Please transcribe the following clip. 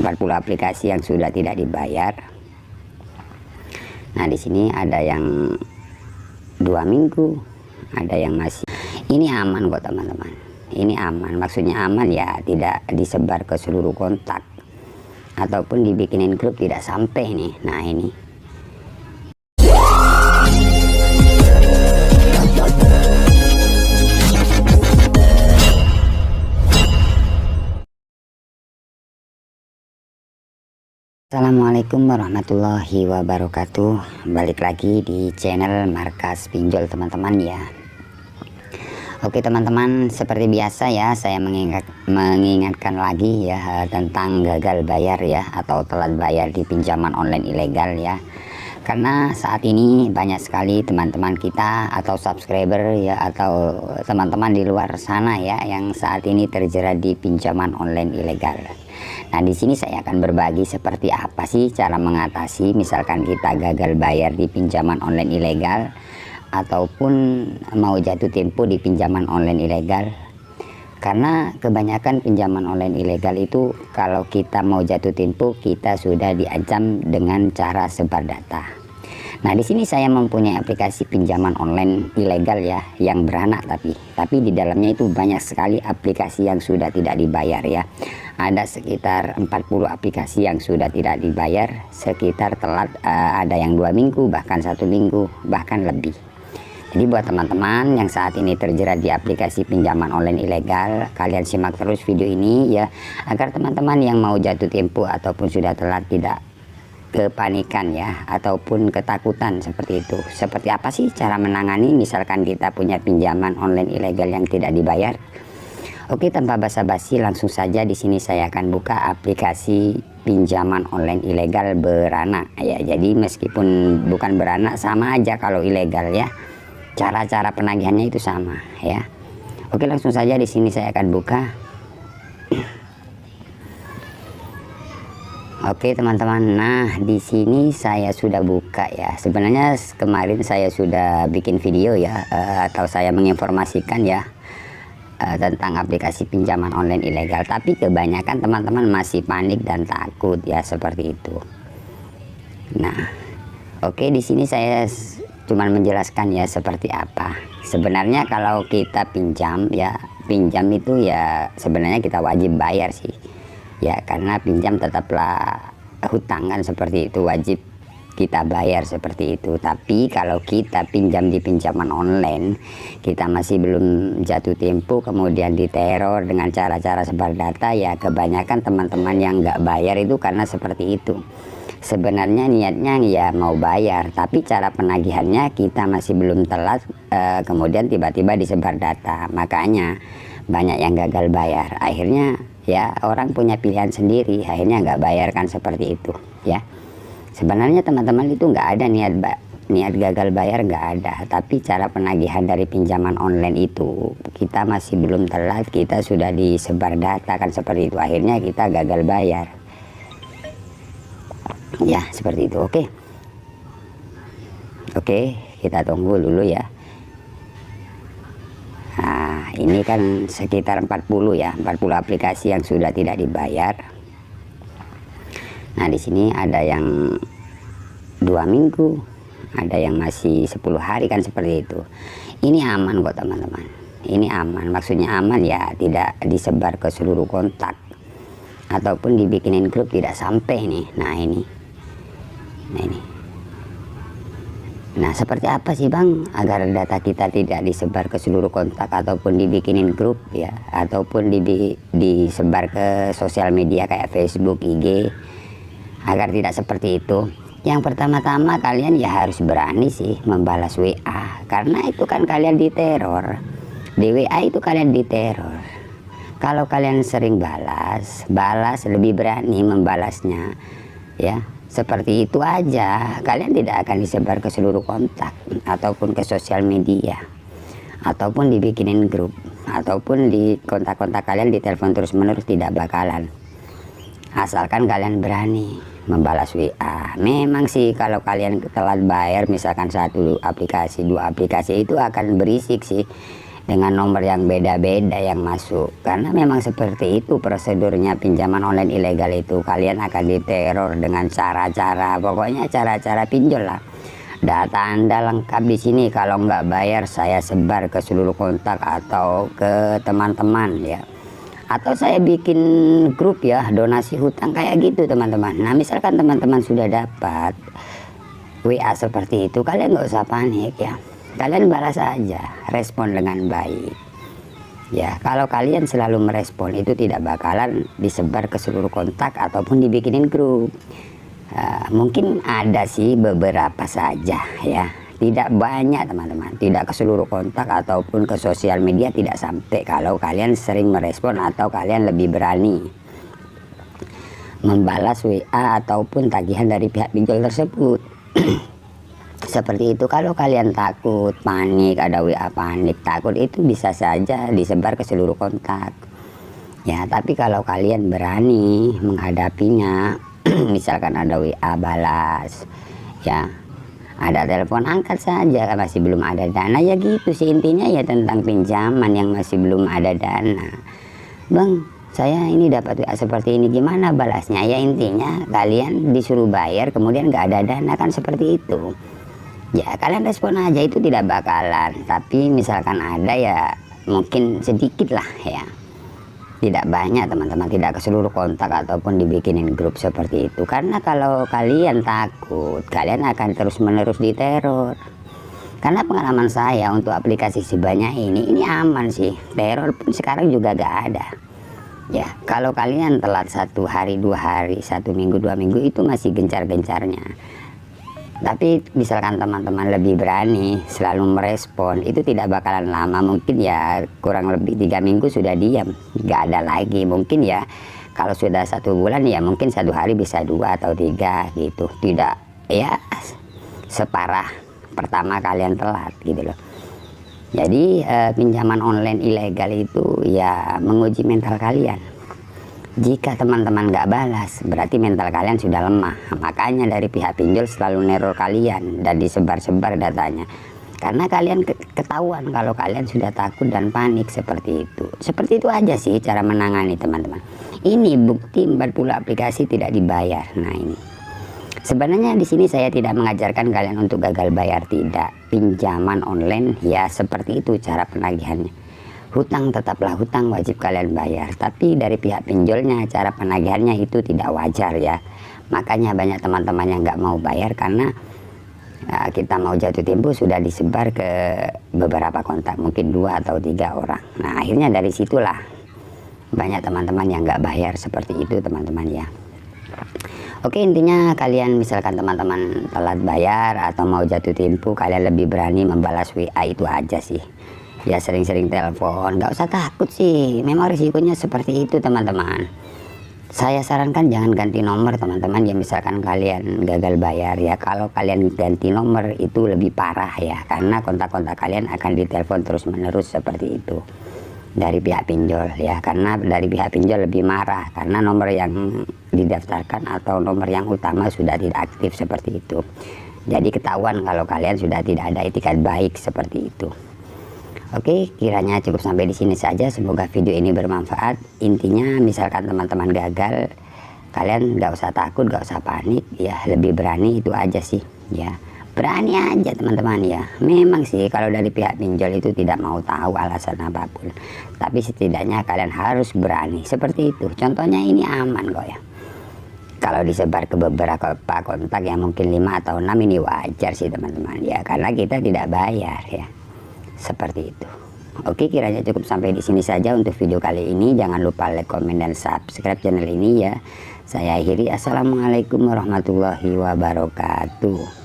40 aplikasi yang sudah tidak dibayar. Nah, di sini ada yang 2 minggu, ada yang masih. Ini aman kok teman-teman, ini aman. Maksudnya aman ya, tidak disebar ke seluruh kontak ataupun dibikinin grup, tidak sampai nih. Nah ini Assalamualaikum warahmatullahi wabarakatuh. Balik lagi di channel Markas Pinjol teman-teman ya. Oke teman-teman, seperti biasa ya, saya mengingatkan lagi ya tentang gagal bayar ya, atau telat bayar di pinjaman online ilegal ya. Karena saat ini banyak sekali teman-teman kita atau subscriber ya, atau teman-teman di luar sana ya, yang saat ini terjerat di pinjaman online ilegal. Nah, di sini saya akan berbagi seperti apa sih cara mengatasi misalkan kita gagal bayar di pinjaman online ilegal ataupun mau jatuh tempo di pinjaman online ilegal. Karena kebanyakan pinjaman online ilegal itu kalau kita mau jatuh tempo, kita sudah diancam dengan cara sebar data. Nah, di sini saya mempunyai aplikasi pinjaman online ilegal ya, yang beranak tapi di dalamnya itu banyak sekali aplikasi yang sudah tidak dibayar ya. Ada sekitar 40 aplikasi yang sudah tidak dibayar, sekitar telat ada yang 2 minggu, bahkan 1 minggu, bahkan lebih. Jadi buat teman-teman yang saat ini terjerat di aplikasi pinjaman online ilegal, kalian simak terus video ini ya, agar teman-teman yang mau jatuh tempo ataupun sudah telat tidak kepanikan ya, ataupun ketakutan seperti itu. Seperti apa sih cara menangani misalkan kita punya pinjaman online ilegal yang tidak dibayar? Oke, tanpa basa-basi langsung saja di sini saya akan buka aplikasi pinjaman online ilegal beranak ya. Jadi meskipun bukan beranak, sama aja kalau ilegal ya. Cara-cara penagihannya itu sama ya. Oke, langsung saja di sini saya akan buka. Oke teman-teman, nah di sini saya sudah buka ya. Sebenarnya kemarin saya sudah bikin video ya, atau saya menginformasikan ya tentang aplikasi pinjaman online ilegal. Tapi kebanyakan teman-teman masih panik dan takut ya, seperti itu. Nah, oke, di sini saya cuma menjelaskan ya seperti apa. Sebenarnya kalau kita pinjam ya, pinjam itu ya sebenarnya kita wajib bayar sih. Ya, karena pinjam tetaplah hutang kan, seperti itu, wajib kita bayar seperti itu. Tapi kalau kita pinjam di pinjaman online, kita masih belum jatuh tempo kemudian diteror dengan cara-cara sebar data ya, kebanyakan teman-teman yang nggak bayar itu karena seperti itu. Sebenarnya niatnya ya mau bayar, tapi cara penagihannya kita masih belum telat, kemudian tiba-tiba disebar data. Makanya banyak yang gagal bayar. Akhirnya ya orang punya pilihan sendiri, akhirnya nggak bayar kan, seperti itu ya. Sebenarnya teman-teman itu nggak ada niat gagal bayar, nggak ada. Tapi cara penagihan dari pinjaman online itu kita masih belum telat, kita sudah disebar data kan, seperti itu. Akhirnya kita gagal bayar ya, seperti itu. Oke, kita tunggu dulu ya. Nah, ini kan sekitar 40 ya, 40 aplikasi yang sudah tidak dibayar. Nah, di sini ada yang 2 minggu, ada yang masih 10 hari kan, seperti itu. Ini aman kok teman-teman, ini aman. Maksudnya aman ya, tidak disebar ke seluruh kontak ataupun dibikinin grup, tidak sampai nih. Nah ini, nah seperti apa sih bang agar data kita tidak disebar ke seluruh kontak ataupun dibikinin grup ya, ataupun disebar ke sosial media kayak Facebook, IG, agar tidak seperti itu? Yang pertama-tama kalian ya harus berani sih membalas WA, karena itu kan kalian diteror. Di WA itu kalian diteror. Kalau kalian sering balas lebih berani membalasnya ya. Seperti itu aja, kalian tidak akan disebar ke seluruh kontak ataupun ke sosial media, ataupun dibikinin grup, ataupun di kontak-kontak kalian ditelepon terus-menerus, tidak bakalan. Asalkan kalian berani membalas WA. Memang sih kalau kalian telat bayar misalkan 1 aplikasi, 2 aplikasi, itu akan berisik sih. dengan nomor yang beda-beda yang masuk, karena memang seperti itu prosedurnya pinjaman online ilegal itu. Kalian akan diteror dengan cara-cara, pokoknya cara-cara pinjol lah. Data Anda lengkap di sini, kalau nggak bayar saya sebar ke seluruh kontak atau ke teman-teman ya, atau saya bikin grup ya donasi hutang kayak gitu teman-teman. Nah misalkan teman-teman sudah dapat WA seperti itu, kalian nggak usah panik ya, kalian balas aja, respon dengan baik ya. Kalau kalian selalu merespon itu tidak bakalan disebar ke seluruh kontak ataupun dibikinin grup. Mungkin ada sih beberapa saja ya, tidak banyak teman-teman, tidak ke seluruh kontak ataupun ke sosial media, tidak sampai. Kalau kalian sering merespon atau kalian lebih berani membalas WA ataupun tagihan dari pihak pinjol tersebut. Seperti itu. Kalau kalian takut, panik, ada WA panik, takut, itu bisa saja disebar ke seluruh kontak ya. Tapi kalau kalian berani menghadapinya, misalkan ada WA balas ya, ada telepon angkat saja. Kan masih belum ada dana ya, gitu sih intinya ya, tentang pinjaman yang masih belum ada dana. Bang, saya ini dapat WA seperti ini, gimana balasnya? Ya intinya kalian disuruh bayar kemudian nggak ada dana, kan seperti itu ya. Kalian respon aja, itu tidak bakalan. Tapi misalkan ada ya mungkin sedikit lah ya, tidak banyak teman-teman, tidak ke seluruh kontak ataupun dibikinin grup seperti itu. Karena kalau kalian takut, kalian akan terus-menerus diteror. Karena pengalaman saya untuk aplikasi sebanyak ini aman sih, teror pun sekarang juga gak ada ya. Kalau kalian telat 1 hari 2 hari, 1 minggu 2 minggu, itu masih gencar-gencarnya. Tapi misalkan teman-teman lebih berani selalu merespon, itu tidak bakalan lama. Mungkin ya kurang lebih 3 minggu sudah diam, nggak ada lagi. Mungkin ya kalau sudah 1 bulan ya mungkin 1 hari bisa 2 atau 3 gitu. Tidak ya separah pertama kalian telat gitu loh. Jadi pinjaman online ilegal itu ya menguji mental kalian. Jika teman-teman nggak balas, berarti mental kalian sudah lemah. Makanya dari pihak pinjol selalu neror kalian dan disebar-sebar datanya. Karena kalian ketahuan kalau kalian sudah takut dan panik seperti itu. Seperti itu aja sih cara menangani teman-teman. Ini bukti 40 aplikasi tidak dibayar. Nah ini. Sebenarnya di sini saya tidak mengajarkan kalian untuk gagal bayar, tidak. Pinjaman online ya seperti itu cara penagihannya. Hutang tetaplah hutang, wajib kalian bayar. Tapi dari pihak pinjolnya cara penagihannya itu tidak wajar ya. Makanya banyak teman-teman yang nggak mau bayar karena kita mau jatuh tempo sudah disebar ke beberapa kontak, mungkin 2 atau 3 orang. Nah akhirnya dari situlah banyak teman-teman yang nggak bayar seperti itu teman-teman ya. Oke, intinya kalian misalkan teman-teman telat bayar atau mau jatuh tempo, kalian lebih berani membalas WA, itu aja sih ya. Sering-sering telepon, nggak usah takut sih, memang risikonya seperti itu teman-teman. Saya sarankan jangan ganti nomor teman-teman ya, misalkan kalian gagal bayar ya. Kalau kalian ganti nomor itu lebih parah ya, karena kontak-kontak kalian akan ditelepon terus menerus seperti itu dari pihak pinjol ya. Karena dari pihak pinjol lebih marah karena nomor yang didaftarkan atau nomor yang utama sudah tidak aktif seperti itu. Jadi ketahuan kalau kalian sudah tidak ada etikat baik seperti itu. Oke, kiranya cukup sampai di sini saja. Semoga video ini bermanfaat. Intinya misalkan teman-teman gagal, kalian nggak usah takut, nggak usah panik ya, lebih berani, itu aja sih ya. Berani aja teman-teman ya. Memang sih kalau dari pihak pinjol itu tidak mau tahu alasan apapun, tapi setidaknya kalian harus berani seperti itu. Contohnya ini aman kok ya. Kalau disebar ke beberapa kontak yang mungkin 5 atau 6, ini wajar sih teman-teman ya, karena kita tidak bayar ya. Seperti itu. Oke, kiranya cukup sampai di sini saja untuk video kali ini. Jangan lupa like, komen, dan subscribe channel ini ya. Saya akhiri. Assalamualaikum warahmatullahi wabarakatuh.